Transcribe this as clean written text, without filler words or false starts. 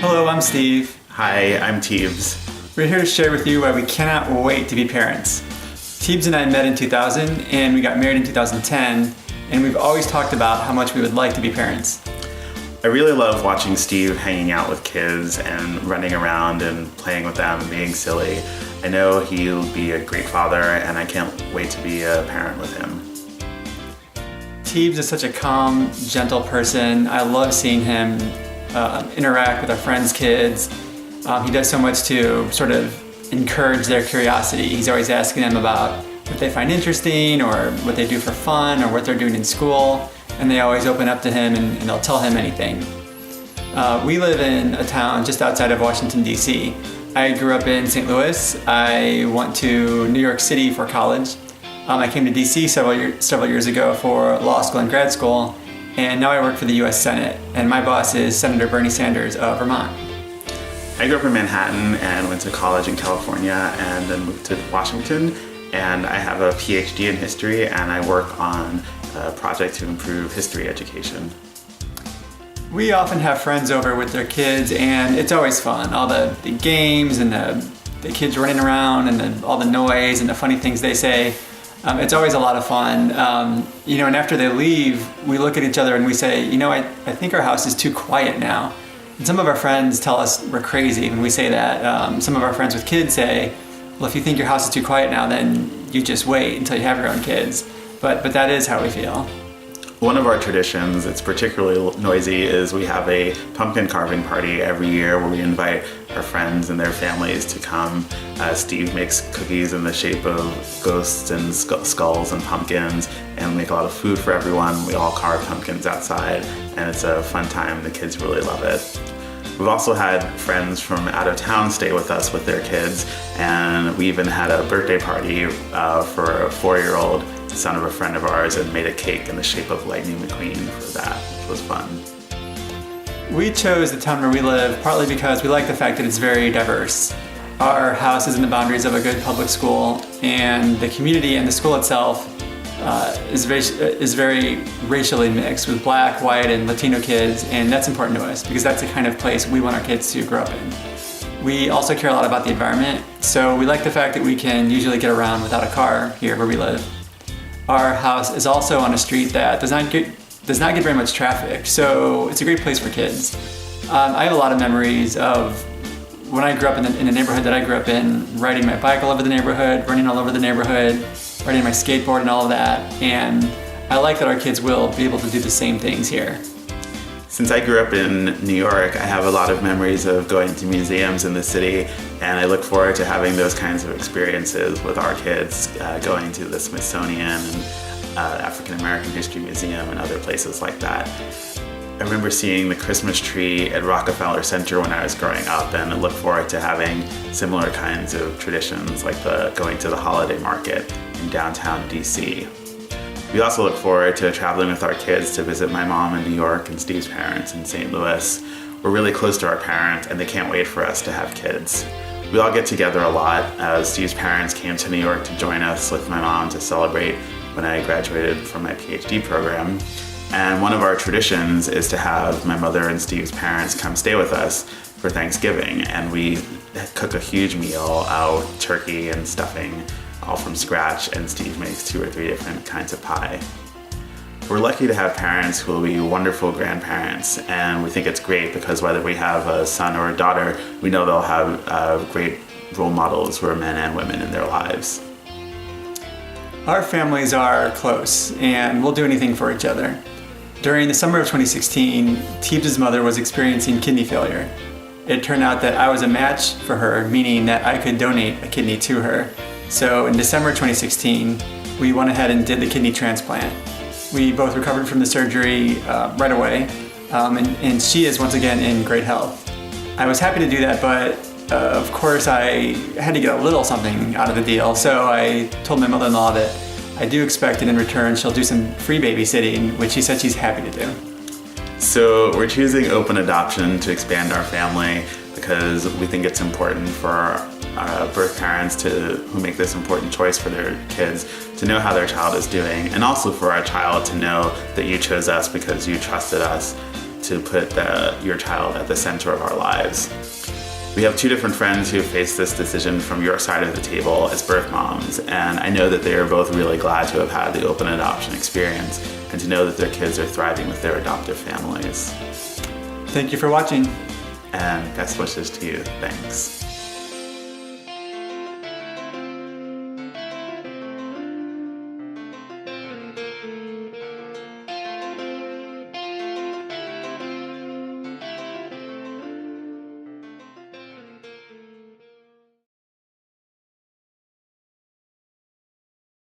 Hello, I'm Steve. Hi, I'm Tibs. We're here to share with you why we cannot wait to be parents. Tibs and I met in 2000 and we got married in 2010, and we've always talked about how much we would like to be parents. I really love watching Steve hanging out with kids and running around and playing with them and being silly. I know he'll be a great father, and I can't wait to be a parent with him. Tibs is such a calm, gentle person. I love seeing him interact with our friends' kids. He does so much to sort of encourage their curiosity. He's always asking them about what they find interesting or what they do for fun or what they're doing in school, and they always open up to him and they'll tell him anything. We live in a town just outside of Washington, D.C. I grew up in St. Louis. I went to New York City for college. I came to D.C. several years ago for law school and grad school, and now I work for the U.S. Senate, and my boss is Senator Bernie Sanders of Vermont. I grew up in Manhattan and went to college in California and then moved to Washington, and I have a PhD in history, and I work on a project to improve history education. We often have friends over with their kids, and it's always fun. All the games and the kids running around and all the noise and the funny things they say. It's always a lot of fun. And after they leave, we look at each other and we say, I think our house is too quiet now. And some of our friends tell us we're crazy when we say that. Some of our friends with kids say, well, if you think your house is too quiet now, then you just wait until you have your own kids. But that is how we feel. One of our traditions, it's particularly noisy, is we have a pumpkin carving party every year where we invite our friends and their families to come. Steve makes cookies in the shape of ghosts and skulls and pumpkins, and we make a lot of food for everyone. We all carve pumpkins outside, and it's a fun time. The kids really love it. We've also had friends from out of town stay with us with their kids, and we even had a birthday party for a 4-year-old son of a friend of ours, and made a cake in the shape of Lightning McQueen for that, which was fun. We chose the town where we live partly because we like the fact that it's very diverse. Our house is in the boundaries of a good public school, and the community and the school itself is very racially mixed with Black, white, and Latino kids, and that's important to us because that's the kind of place we want our kids to grow up in. We also care a lot about the environment, so we like the fact that we can usually get around without a car here where we live. Our house is also on a street that does not get very much traffic, so it's a great place for kids. I have a lot of memories of when I grew up in the neighborhood that I grew up in, riding my bike all over the neighborhood, running all over the neighborhood, riding my skateboard and all of that, and I like that our kids will be able to do the same things here. Since I grew up in New York, I have a lot of memories of going to museums in the city, and I look forward to having those kinds of experiences with our kids, going to the Smithsonian and African American History Museum and other places like that. I remember seeing the Christmas tree at Rockefeller Center when I was growing up, and I look forward to having similar kinds of traditions like going to the holiday market in downtown DC. We also look forward to traveling with our kids to visit my mom in New York and Steve's parents in St. Louis. We're really close to our parents, and they can't wait for us to have kids. We all get together a lot. Steve's parents came to New York to join us with my mom to celebrate when I graduated from my PhD program. And one of our traditions is to have my mother and Steve's parents come stay with us for Thanksgiving, and we cook a huge meal, turkey and stuffing, all from scratch, and Steve makes 2 or 3 different kinds of pie. We're lucky to have parents who will be wonderful grandparents, and we think it's great because whether we have a son or a daughter, we know they'll have great role models who are men and women in their lives. Our families are close, and we'll do anything for each other. During the summer of 2016, Tibs' mother was experiencing kidney failure. It turned out that I was a match for her, meaning that I could donate a kidney to her. So in December 2016, we went ahead and did the kidney transplant. We both recovered from the surgery right away, and she is once again in great health. I was happy to do that, but of course I had to get a little something out of the deal, so I told my mother-in-law that I do expect that in return she'll do some free babysitting, which she said she's happy to do. So we're choosing open adoption to expand our family because we think it's important for birth parents who make this important choice for their kids to know how their child is doing, and also for our child to know that you chose us because you trusted us. to put your child at the center of our lives. We have two different friends who have faced this decision from your side of the table as birth moms, and I know that they are both really glad to have had the open adoption experience and to know that their kids are thriving with their adoptive families. Thank you for watching. And best wishes to you. Thanks.